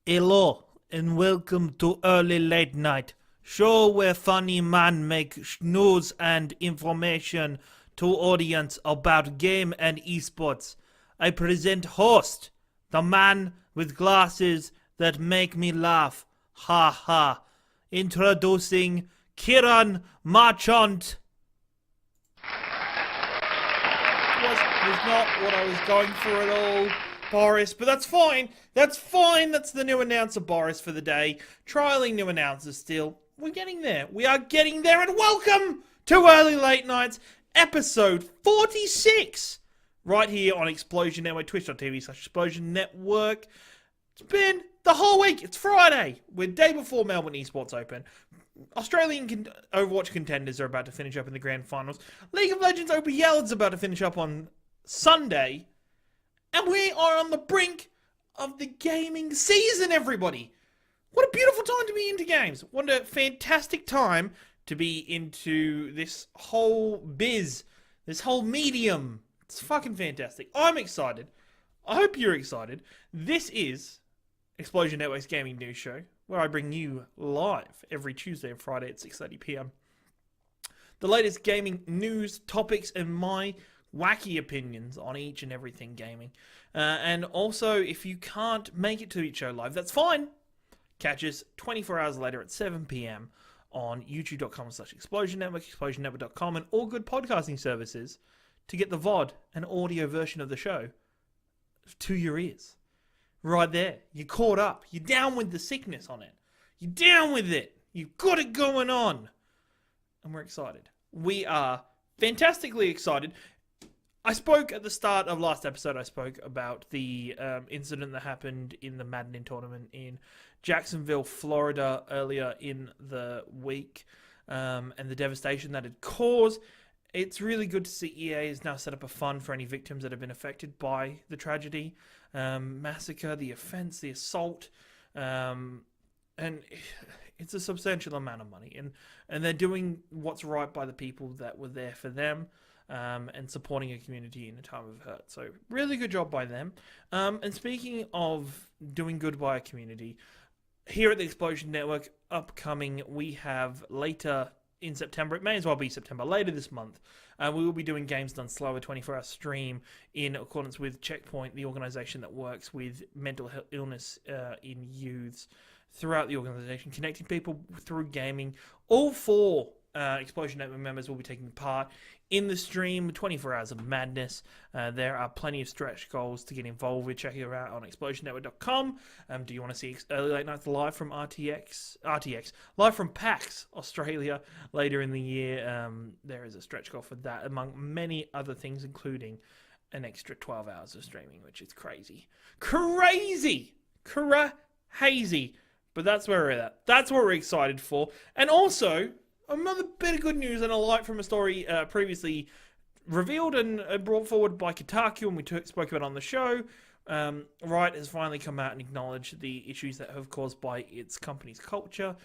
Hello and welcome to Early Late Night, show where funny man make news and information to audience about game and esports. I present host, the man with glasses that make me laugh. Ha ha. Introducing Ciaran Marchant. Was not what I was going for at all, Boris, but that's fine. That's fine. That's the new announcer, Boris, for the day. Trialing new announcers still. We're getting there. We are getting there, and welcome to Early Late Nights, episode 46. Right here on Explosion Network, twitch.tv/Explosion Network. It's been the whole week. It's Friday. We're day before Melbourne Esports Open. Australian Overwatch contenders are about to finish up in the grand finals. League of Legends OPL is about to finish up on Sunday. And we are on the brink of the gaming season, everybody. What a beautiful time to be into games. What a fantastic time to be into this whole biz, this whole medium. It's fucking fantastic. I'm excited. I hope you're excited. This is Explosion Network's gaming news show, where I bring you live every Tuesday and Friday at 6:30 p.m. the latest gaming news, topics, and my wacky opinions on each and everything gaming. And also, if you can't make it to each show live, that's fine. Catch us 24 hours later at 7 p.m. on youtube.com/Explosion Network, explosionnetwork.com, and all good podcasting services to get the VOD and audio version of the show to your ears. Right there. You're caught up. You're down with the sickness on it. You're down with it. You've got it going on. And we're excited. We are fantastically excited. I spoke at the start of last episode, I spoke about the incident that happened in the Madden tournament in Jacksonville, Florida earlier in the week, and the devastation that it caused. It's really good to see EA has now set up a fund for any victims that have been affected by the tragedy, massacre, the offense, the assault, and it's a substantial amount of money. And they're doing what's right by the people that were there for them, and supporting a community in a time of hurt. So really good job by them. And speaking of doing good by a community, here at the Explosion Network, upcoming, we have later in September, it may as well be September, later this month, we will be doing Games Done Slower 24-hour stream in accordance with Checkpoint, the organisation that works with mental illness in youths throughout the organisation, connecting people through gaming. All four Explosion Network members will be taking part in the stream, 24 hours of madness. There are plenty of stretch goals to get involved with. Check it out on explosionnetwork.com. Do you want to see Early Late Nights live from RTX, live from PAX Australia later in the year? There is a stretch goal for that, among many other things, including an extra 12 hours of streaming, which is crazy. Crazy! But that's where we're at. That's what we're excited for. And also, another bit of good news and a light from a story previously revealed and brought forward by Kotaku, and we spoke about on the show. Riot has finally come out and acknowledged the issues that have caused by its company's culture,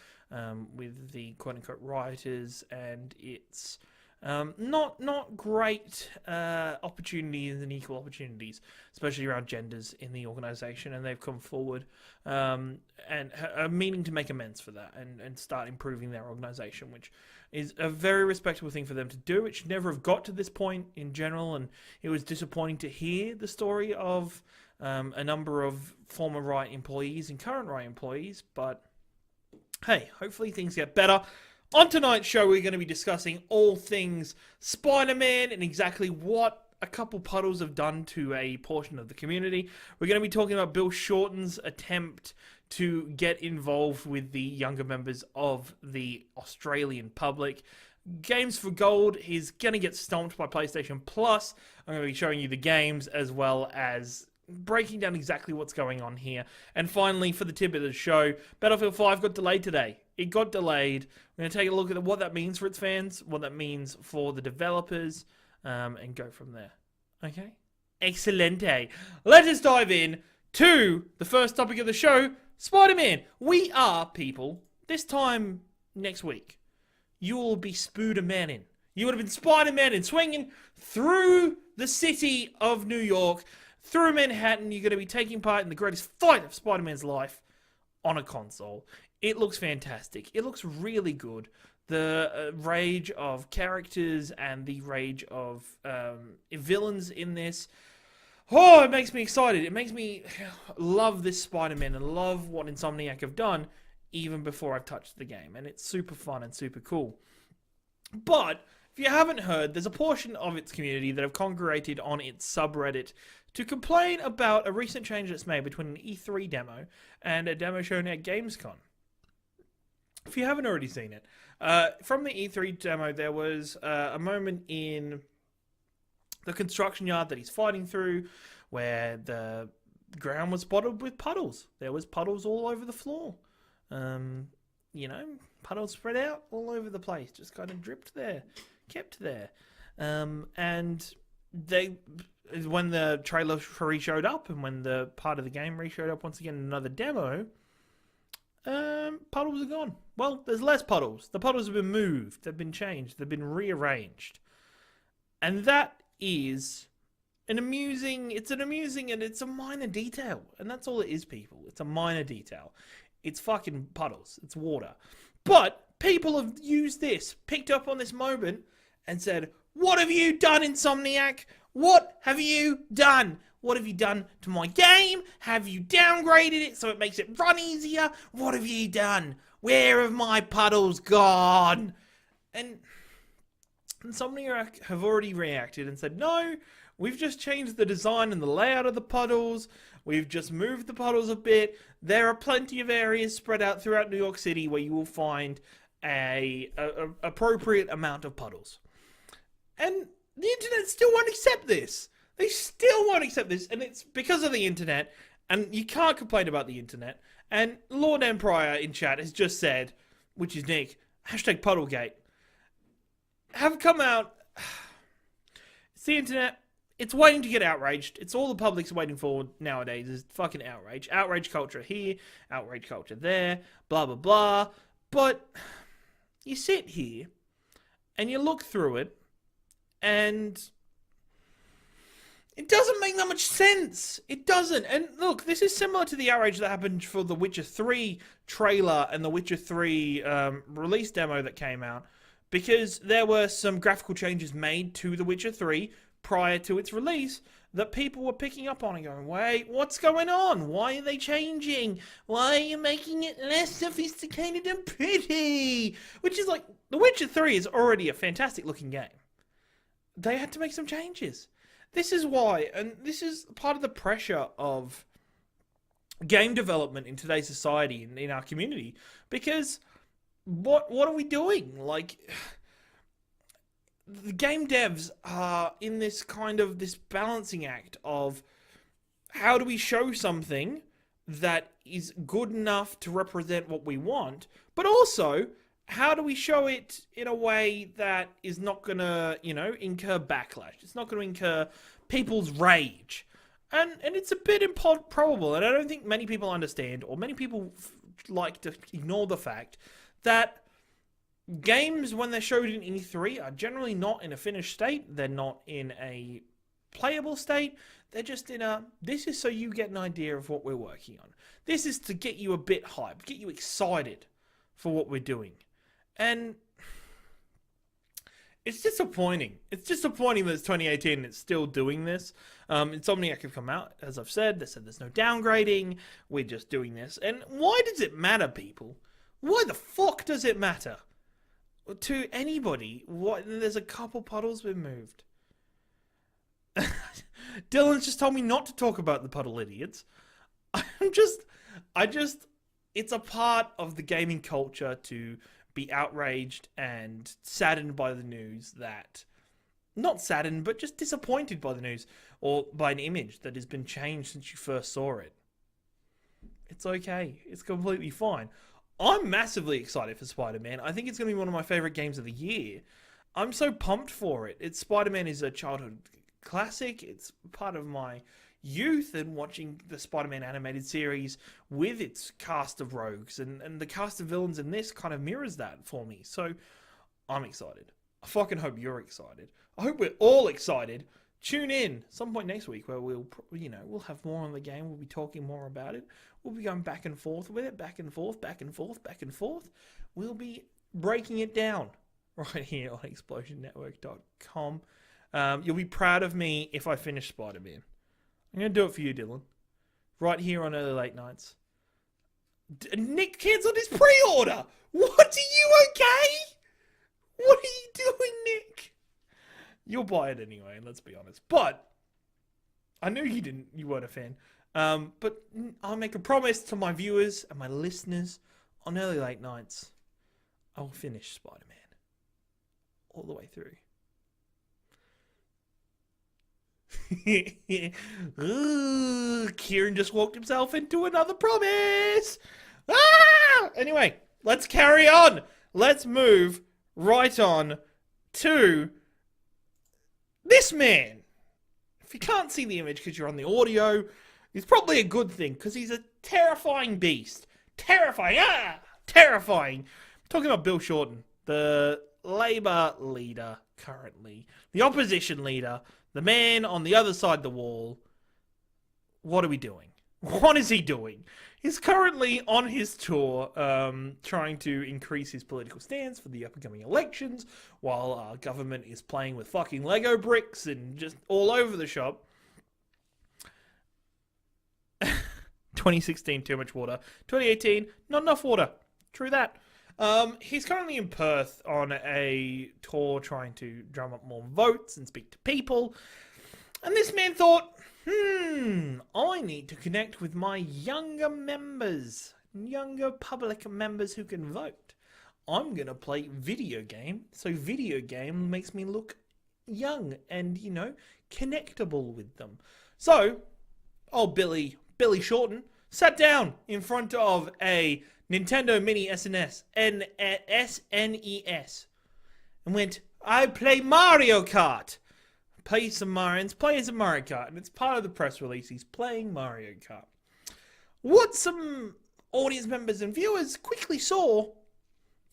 with the quote-unquote rioters and its not great opportunities and equal opportunities, especially around genders in the organisation, and they've come forward and are meaning to make amends for that and start improving their organisation, which is a very respectable thing for them to do. It should never have got to this point in general, and it was disappointing to hear the story of a number of former Riot employees and current Riot employees, but hey, hopefully things get better. On tonight's show, we're going to be discussing all things Spider-Man and exactly what a couple puddles have done to a portion of the community. We're going to be talking about Bill Shorten's attempt to get involved with the younger members of the Australian public. Games for Gold is going to get stomped by PlayStation Plus. I'm going to be showing you the games as well as breaking down exactly what's going on here. And finally, for the tidbit of the show, Battlefield 5 got delayed today. It got delayed. We're going to take a look at what that means for its fans, what that means for the developers, and go from there. Okay? Excelente. Let us dive in to the first topic of the show, Spider-Man. We are, people, this time next week, you will be Spoodermanin. You would have been Spider-Man swinging through the city of New York, through Manhattan. You're going to be taking part in the greatest fight of Spider-Man's life. on a console. It looks fantastic. It looks really good. The range of characters and the range of villains in this. Oh, it makes me excited. It makes me love this Spider-Man and love what Insomniac have done even before I've touched the game. And it's super fun and super cool. But if you haven't heard, there's a portion of its community that have congregated on its subreddit to complain about a recent change that's made between an E3 demo and a demo shown at Gamescom. If you haven't already seen it, from the E3 demo, there was a moment in the construction yard that he's fighting through where the ground was spotted with puddles. There was puddles all over the floor. Puddles spread out all over the place, just kind of dripped there, kept there. And when the trailer re-showed up and when the part of the game re-showed up once again in another demo, puddles are gone. Well, there's less puddles. The puddles have been moved, they've been changed, they've been rearranged. And that is it's an amusing and it's a minor detail. And that's all it is, people. It's a minor detail. It's fucking puddles. It's water. But people have used this, picked up on this moment, and said, "What have you done, Insomniac? What have you done? What have you done to my game? Have you downgraded it so it makes it run easier? What have you done? Where have my puddles gone?" And Insomniac have already reacted and said, "No, we've just changed the design and the layout of the puddles. We've just moved the puddles a bit. There are plenty of areas spread out throughout New York City where you will find a appropriate amount of puddles." And the internet still won't accept this. They still won't accept this, and it's because of the internet, and you can't complain about the internet. And Lord Empire in chat has just said, which is Nick, #Puddlegate, have come out. It's the internet. It's waiting to get outraged. It's all the public's waiting for nowadays is fucking outrage. Outrage culture here, outrage culture there, blah, blah, blah. But you sit here and you look through it and it doesn't make that much sense. It doesn't. And look, this is similar to the outrage that happened for the Witcher 3 trailer and the Witcher 3 release demo that came out, because there were some graphical changes made to the Witcher 3 prior to its release that people were picking up on and going, "Wait, what's going on? Why are they changing? Why are you making it less sophisticated and pretty?" Which is like, The Witcher 3 is already a fantastic looking game. They had to make some changes. This is why, and this is part of the pressure of game development in today's society and in our community, because what are we doing? Like, the game devs are in this this balancing act of how do we show something that is good enough to represent what we want, but also how do we show it in a way that is not gonna, incur backlash? It's not gonna incur people's rage. And it's a bit improbable, and I don't think many people understand, or many people like to ignore the fact that games, when they're showed in E3, are generally not in a finished state. They're not in a playable state. They're just in this is so you get an idea of what we're working on. This is to get you a bit hyped, get you excited for what we're doing. And it's disappointing. It's disappointing that it's 2018 and it's still doing this. Insomniac have come out, as I've said. They said there's no downgrading. We're just doing this. And why does it matter, people? Why the fuck does it matter? To anybody? There's a couple puddles been moved. Dylan's just told me not to talk about the puddle idiots. It's a part of the gaming culture to be outraged and saddened by the news that, not saddened, but just disappointed by the news or by an image that has been changed since you first saw it. It's okay. It's completely fine. I'm massively excited for Spider-Man. I think it's going to be one of my favorite games of the year. I'm so pumped for it. Spider-Man is a childhood classic. It's part of my youth and watching the Spider-Man animated series with its cast of rogues. And the cast of villains in this kind of mirrors that for me. So I'm excited. I fucking hope you're excited. I hope we're all excited. Tune in some point next week where we'll have more on the game. We'll be talking more about it. We'll be going back and forth with it, back and forth, back and forth, back and forth. We'll be breaking it down right here on explosionnetwork.com. You'll be proud of me if I finish Spiderman. I'm going to do it for you, Dylan. Right here on Early Late Nights. Nick cancelled his pre-order! What? Are you okay? What are you doing, Nick? You'll buy it anyway, let's be honest. But I knew you weren't a fan. But I'll make a promise to my viewers and my listeners on Early Late Nights. I will finish Spider-Man all the way through. Ooh, Ciaran just walked himself into another promise. Anyway, let's carry on. Let's move right on to this man. If you can't see the image because you're on the audio, it's probably a good thing because he's a terrifying beast. Terrifying. Terrifying. I'm talking about Bill Shorten, the Labour leader currently, the opposition leader, the man on the other side of the wall. What are we doing? What is he doing? He's currently on his tour, trying to increase his political stance for the upcoming elections, while our government is playing with fucking Lego bricks and just all over the shop. 2016, too much water. 2018, not enough water. True that. He's currently in Perth on a tour trying to drum up more votes and speak to people. And this man thought, I need to connect with my younger members, younger public members who can vote. I'm going to play video game, so video game makes me look young and, connectable with them. So, old Billy Shorten sat down in front of a Nintendo Mini SNES and went, I play Mario Kart. Playing some Mario Kart, and it's part of the press release. He's playing Mario Kart. What some audience members and viewers quickly saw,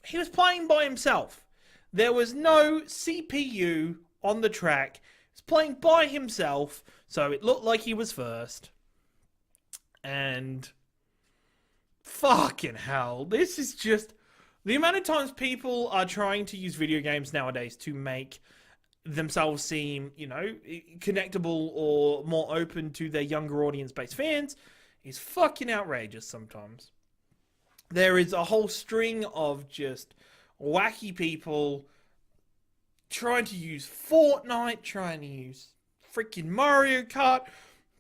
he was playing by himself. There was no CPU on the track. He was playing by himself, so it looked like he was first. And fucking hell, this is just the amount of times people are trying to use video games nowadays to make themselves seem, connectable or more open to their younger audience-based fans is fucking outrageous sometimes. There is a whole string of just wacky people trying to use Fortnite, trying to use freaking Mario Kart.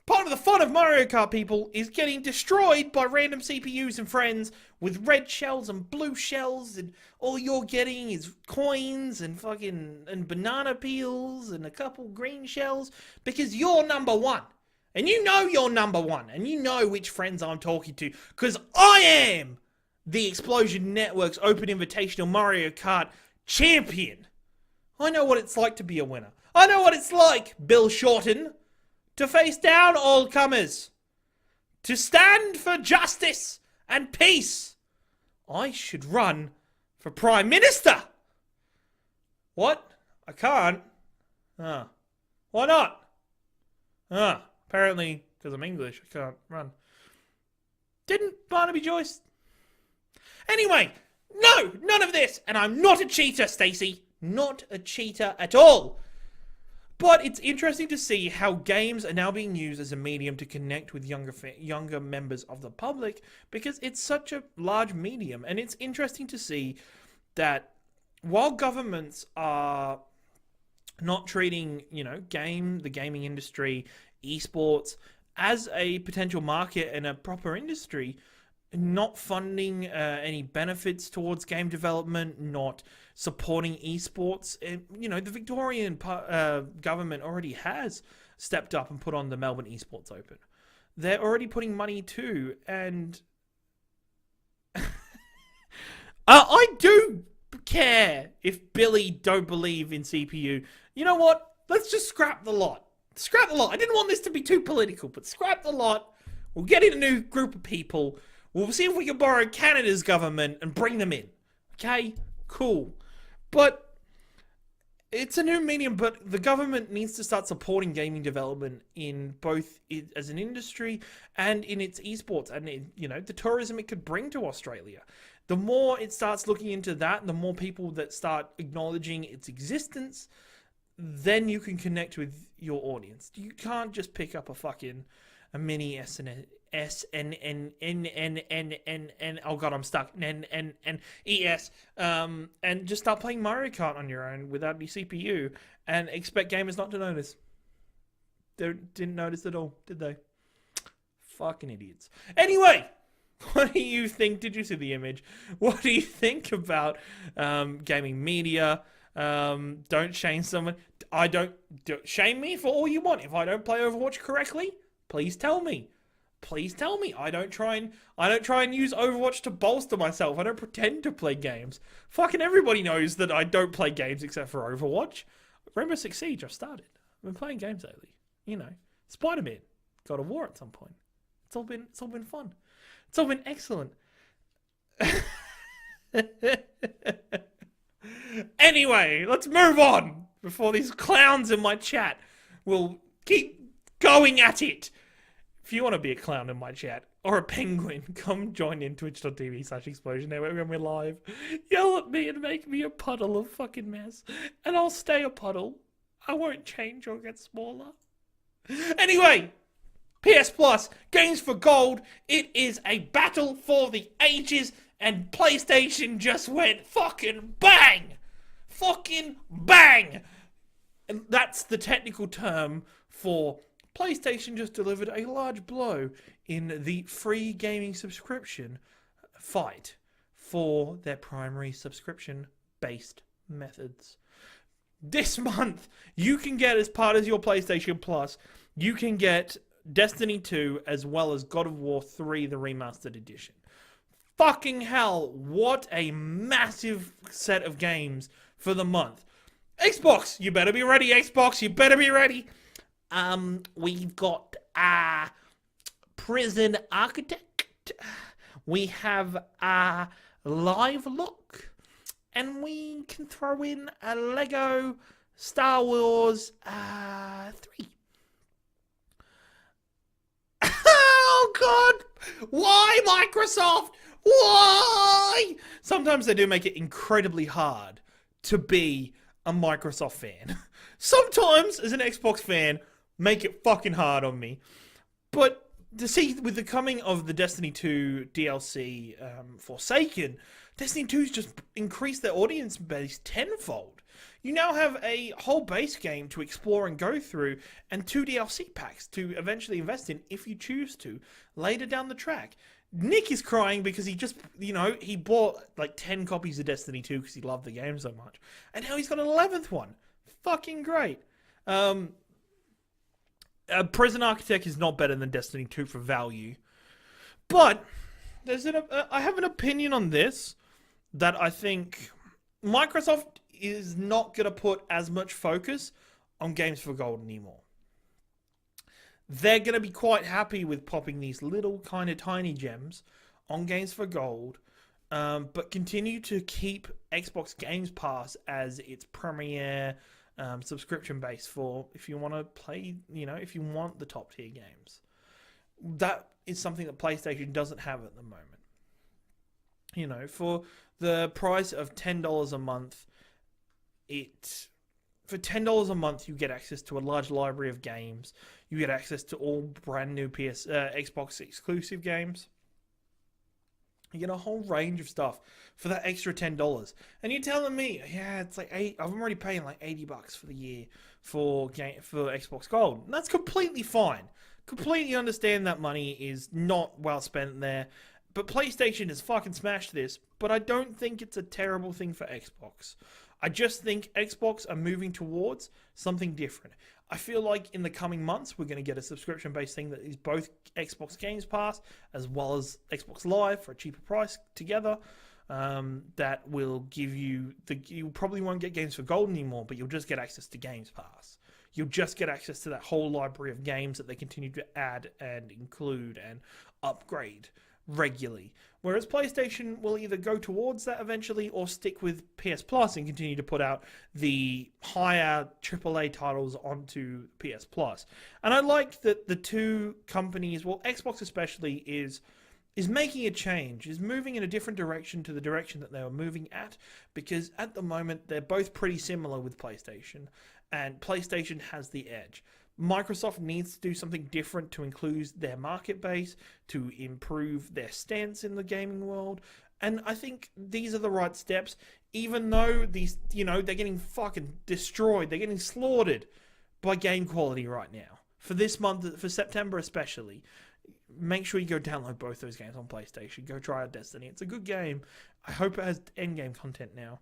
Part of the fun of Mario Kart, people, is getting destroyed by random CPUs and friends with red shells and blue shells, and all you're getting is coins and banana peels and a couple green shells because you're number one. And you know you're number one, and you know which friends I'm talking to, because I am the Explosion Network's Open Invitational Mario Kart champion. I know what it's like to be a winner. I know what it's like, Bill Shorten, to face down all comers, to stand for justice and peace. I should run for Prime Minister. What? I can't? Why not? Apparently, because I'm English, I can't run. Didn't Barnaby Joyce? Anyway, no, none of this. And I'm not a cheater, Stacey. Not a cheater at all. But it's interesting to see how games are now being used as a medium to connect with younger members of the public, because it's such a large medium. And it's interesting to see that while governments are not treating, the gaming industry, esports, as a potential market and a proper industry, not funding any benefits towards game development, not supporting esports. The Victorian government already has stepped up and put on the Melbourne Esports Open. They're already putting money too, and I do care if Billy don't believe in CPU. You know what? Let's just scrap the lot. Scrap the lot. I didn't want this to be too political, but scrap the lot. We'll get in a new group of people. We'll see if we can borrow Canada's government and bring them in. Okay? Cool. But It's a new medium, but the government needs to start supporting gaming development in both as an industry and in its esports and the tourism it could bring to Australia. The more it starts looking into that, the more people that start acknowledging its existence, then you can connect with your audience. You can't just pick up a mini oh god, I'm stuck. ES and just start playing Mario Kart on your own without any CPU and expect gamers not to notice. They didn't notice at all, did they? Fucking idiots. Anyway, what do you think? Did you see the image? What do you think about gaming media? Don't shame someone. Don't shame me for all you want. If I don't play Overwatch correctly, please tell me. Please tell me. I don't try and use Overwatch to bolster myself. I don't pretend to play games. Fucking everybody knows that I don't play games except for Overwatch. Rainbow Six Siege, I've started. I've been playing games lately. Spiderman, God of War at some point. It's all been fun. It's all been excellent. Anyway, let's move on before these clowns in my chat will keep going at it. If you want to be a clown in my chat or a penguin, come join in twitch.tv/explosion network when we're live. Yell at me and make me a puddle of fucking mess. And I'll stay a puddle. I won't change or get smaller. Anyway, PS Plus, Games for Gold. It is a battle for the ages and PlayStation just went fucking bang! Fucking bang! And that's the technical term for PlayStation just delivered a large blow in the free gaming subscription fight for their primary subscription-based methods. This month, you can get, as part of your PlayStation Plus, you can get Destiny 2 as well as God of War 3, the remastered edition. Fucking hell, what a massive set of games for the month. Xbox, you better be ready, Xbox, you better be ready. We've got Prison Architect, we have Live Look, and we can throw in a Lego Star Wars 3. Oh god! Why, Microsoft? Why? Sometimes they do make it incredibly hard to be a Microsoft fan. Sometimes, as an Xbox fan, make it fucking hard on me. But to see, with the coming of the Destiny 2 DLC Forsaken, Destiny 2's just increased their audience base tenfold. You now have a whole base game to explore and go through, and 2 DLC packs to eventually invest in if you choose to, later down the track. Nick is crying because he just, he bought like 10 copies of Destiny 2 because he loved the game so much. And now he's got an 11th one. Fucking great. Prison Architect is not better than Destiny 2 for value. But I have an opinion on this that I think Microsoft is not going to put as much focus on Games for Gold anymore. They're going to be quite happy with popping these little kind of tiny gems on Games for Gold, but continue to keep Xbox Games Pass as its premier subscription base for if you want to play, if you want the top tier games. That is something that PlayStation doesn't have at the moment. For the price of $10 a month, for $10 a month, you get access to a large library of games. You get access to all brand new Xbox exclusive games. You get a whole range of stuff for that extra $10. And you're telling me, yeah, it's like I'm already paying like $80 for the year for Xbox Gold. And that's completely fine. Completely understand that money is not well spent there. But PlayStation has fucking smashed this. But I don't think it's a terrible thing for Xbox. I just think Xbox are moving towards something different. I feel like in the coming months, we're going to get a subscription-based thing that is both Xbox Games Pass as well as Xbox Live for a cheaper price together. That will give you you probably won't get Games for Gold anymore, but you'll just get access to Games Pass. You'll just get access to that whole library of games that they continue to add and include and upgrade regularly. Whereas PlayStation will either go towards that eventually or stick with PS Plus and continue to put out the higher AAA titles onto PS Plus. And I like that the two companies, well, Xbox especially, is making a change, is moving in a different direction to the direction that they were moving at, because at the moment they're both pretty similar with PlayStation, and PlayStation has the edge. Microsoft needs to do something different to include their market base, to improve their stance in the gaming world, and I think these are the right steps, even though these, they're getting fucking destroyed, they're getting slaughtered by game quality right now. For this month, for September especially, make sure you go download both those games on PlayStation. Go try out Destiny. It's a good game. I hope it has endgame content now.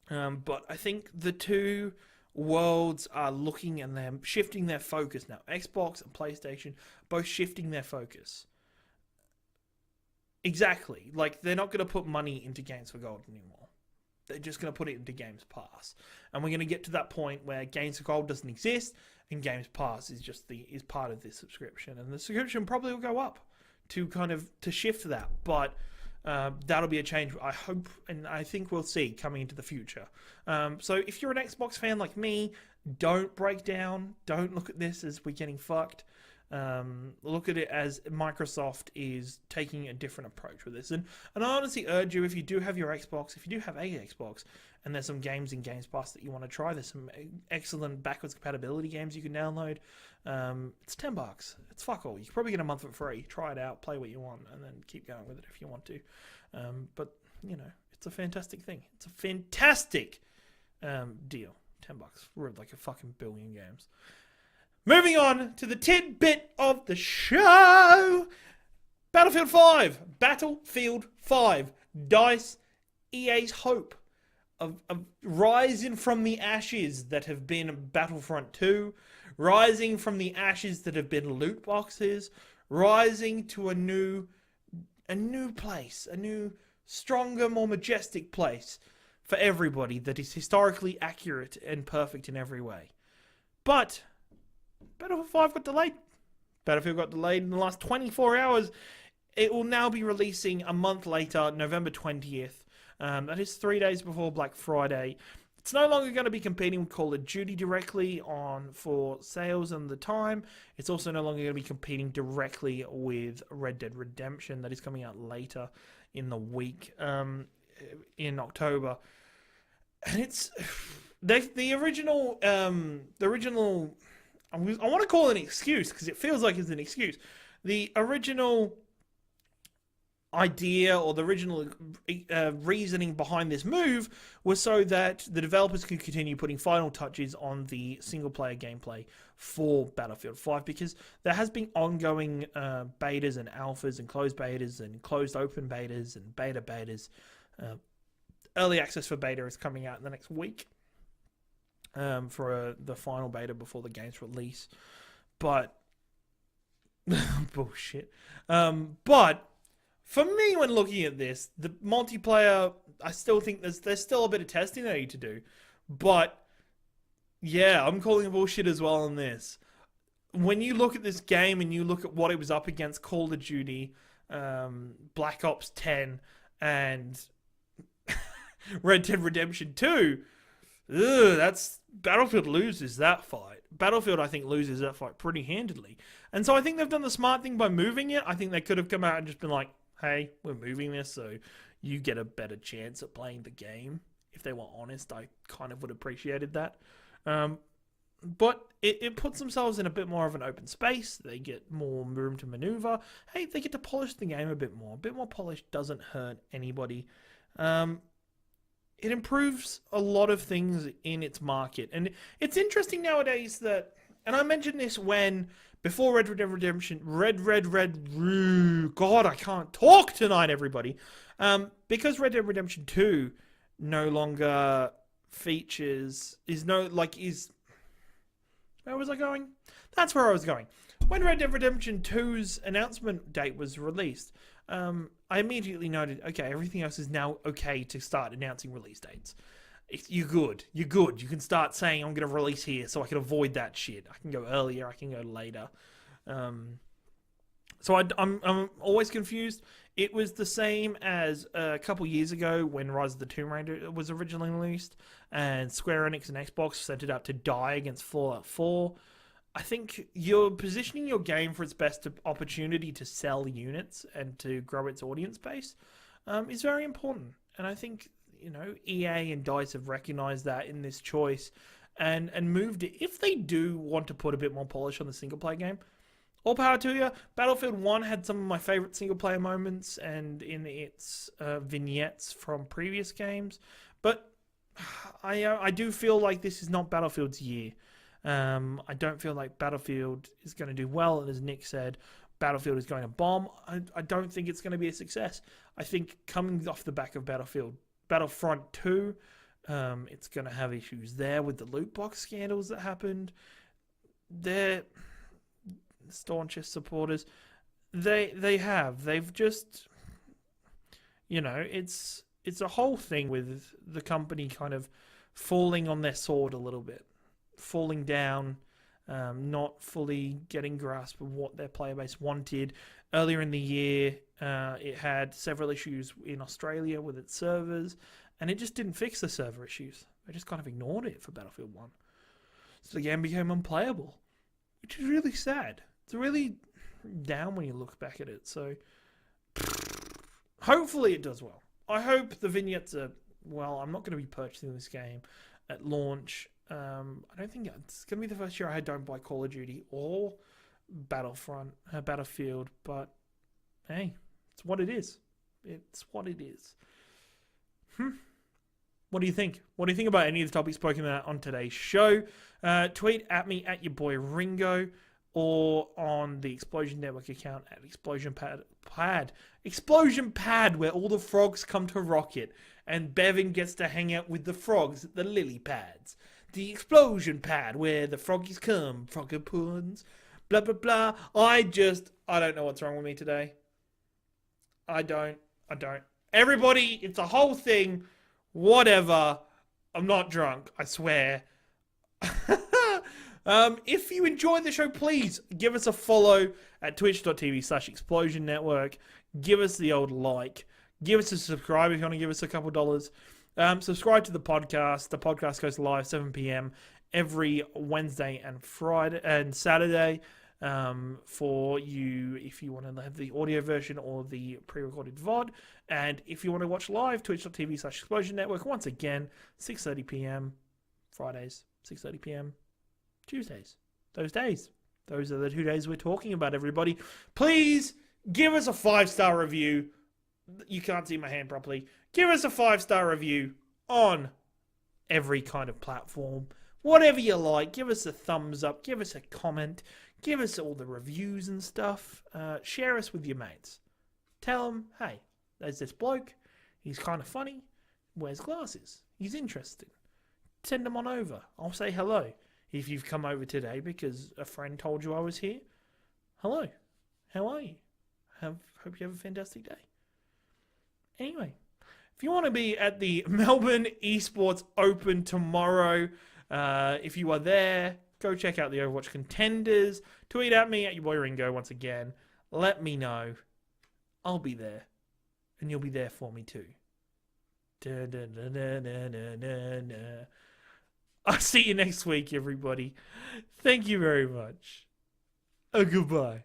But I think the two worlds are looking and they're shifting their focus now. Xbox and PlayStation both shifting their focus. Exactly. Like, they're not going to put money into Games for Gold anymore. They're just going to put it into Games Pass. And we're going to get to that point where Games for Gold doesn't exist and Games Pass is just is part of this subscription. And the subscription probably will go up to shift that. But that'll be a change I hope and I think we'll see coming into the future. So if you're an Xbox fan like me, don't break down. Don't look at this as we're getting fucked. Look at it as Microsoft is taking a different approach with this. And I honestly urge you, if you do have your Xbox, if you do have a Xbox, and there's some games in Games Pass that you want to try, there's some excellent backwards compatibility games you can download. It's $10. It's fuck all. You can probably get a month for free. Try it out, play what you want, and then keep going with it if you want to. But, it's a fantastic thing. It's a fantastic deal. $10 for like a fucking billion games. Moving on to the tidbit of the show. Battlefield 5. Battlefield 5. DICE, EA's hope of rising from the ashes that have been Battlefront 2, rising from the ashes that have been loot boxes, rising to a new place, a new, stronger, more majestic place for everybody that is historically accurate and perfect in every way. But Battlefield 5 got delayed. Battlefield got delayed in the last 24 hours. It will now be releasing a month later, November 20th. That is 3 days before Black Friday. It's no longer going to be competing with Call of Duty directly for sales and the time. It's also no longer going to be competing directly with Red Dead Redemption. That is coming out later in the week, in October. And it's the original. I want to call it an excuse because it feels like it's an excuse. The original idea or the original reasoning behind this move was so that the developers could continue putting final touches on the single-player gameplay for Battlefield 5, because there has been ongoing betas and alphas and closed betas and closed open betas and beta betas. Early access for beta is coming out in the next week. For the final beta before the game's release. But bullshit. But for me, when looking at this, the multiplayer, I still think there's still a bit of testing they need to do. But yeah, I'm calling bullshit as well on this. When you look at this game and you look at what it was up against, Call of Duty, Black Ops 10, and Red Dead Redemption 2, Battlefield loses that fight. Battlefield, I think, loses that fight pretty handily. And so I think they've done the smart thing by moving it. I think they could have come out and just been like, hey, we're moving this so you get a better chance at playing the game. If they were honest, I kind of would have appreciated that. But it puts themselves in a bit more of an open space. They get more room to maneuver. Hey, they get to polish the game a bit more. A bit more polish doesn't hurt anybody. It improves a lot of things in its market. And it's interesting nowadays that, and I mentioned this before Red Dead Redemption, God, I can't talk tonight, everybody. Because Red Dead Redemption 2 no longer features, where was I going? That's where I was going. When Red Dead Redemption 2's announcement date was released, I immediately noted, okay, everything else is now okay to start announcing release dates. You're good. You can start saying, I'm going to release here so I can avoid that shit. I can go earlier, I can go later. So I'm always confused. It was the same as a couple years ago when Rise of the Tomb Raider was originally released, and Square Enix and Xbox set it up to die against Fallout 4. I think you're positioning your game for its best opportunity to sell units and to grow its audience base is very important. And I think, EA and DICE have recognized that in this choice and moved it. If they do want to put a bit more polish on the single player game, all power to you. Battlefield 1 had some of my favorite single player moments and in its vignettes from previous games. But I do feel like this is not Battlefield's year. I don't feel like Battlefield is going to do well. And as Nick said, Battlefield is going to bomb. I don't think it's going to be a success. I think coming off the back of Battlefront 2, it's going to have issues there with the loot box scandals that happened. They're staunchest supporters. They've just, it's a whole thing with the company kind of falling on their sword a little bit, falling down, not fully getting grasp of what their player base wanted. Earlier in the year, it had several issues in Australia with its servers, and it just didn't fix the server issues. They just kind of ignored it for Battlefield 1. So the game became unplayable, which is really sad. It's really down when you look back at it. So hopefully it does well. I hope the vignettes are, well, I'm not going to be purchasing this game at launch. I don't think it's going to be the first year I don't buy Call of Duty or Battlefield, but hey, it's what it is. It's what it is. What do you think? What do you think about any of the topics spoken about on today's show? Tweet at me at your boy Ringo, or on the Explosion Network account at Explosion Pad, where all the frogs come to rocket, and Bevan gets to hang out with the frogs at the lily pads. The Explosion Pad, where the froggies come, frogger puns, blah, blah, blah. I don't know what's wrong with me today. I don't. Everybody, it's a whole thing. Whatever. I'm not drunk, I swear. If you enjoyed the show, please give us a follow at twitch.tv/Explosion Network. Give us the old like. Give us a subscribe if you want to give us a couple dollars. Subscribe to the podcast. The podcast goes live 7 p.m. every Wednesday and Friday and Saturday for you if you want to have the audio version or the pre-recorded VOD. And if you want to watch live, twitch.tv/Explosion Network. Once again, 6:30 p.m. Fridays, 6:30 p.m. Tuesdays. Those are the 2 days we're talking about, everybody. Please give us a 5-star review. You can't see my hand properly. Give us a 5-star review on every kind of platform. Whatever you like. Give us a thumbs up. Give us a comment. Give us all the reviews and stuff. Share us with your mates. Tell them, hey, there's this bloke. He's kind of funny. Wears glasses. He's interesting. Send them on over. I'll say hello. If you've come over today because a friend told you I was here, hello. How are you? Hope you have a fantastic day. Anyway, if you want to be at the Melbourne Esports Open tomorrow, if you are there, go check out the Overwatch contenders. Tweet at me at your boy Ringo once again. Let me know. I'll be there. And you'll be there for me too. I'll see you next week, everybody. Thank you very much. Goodbye.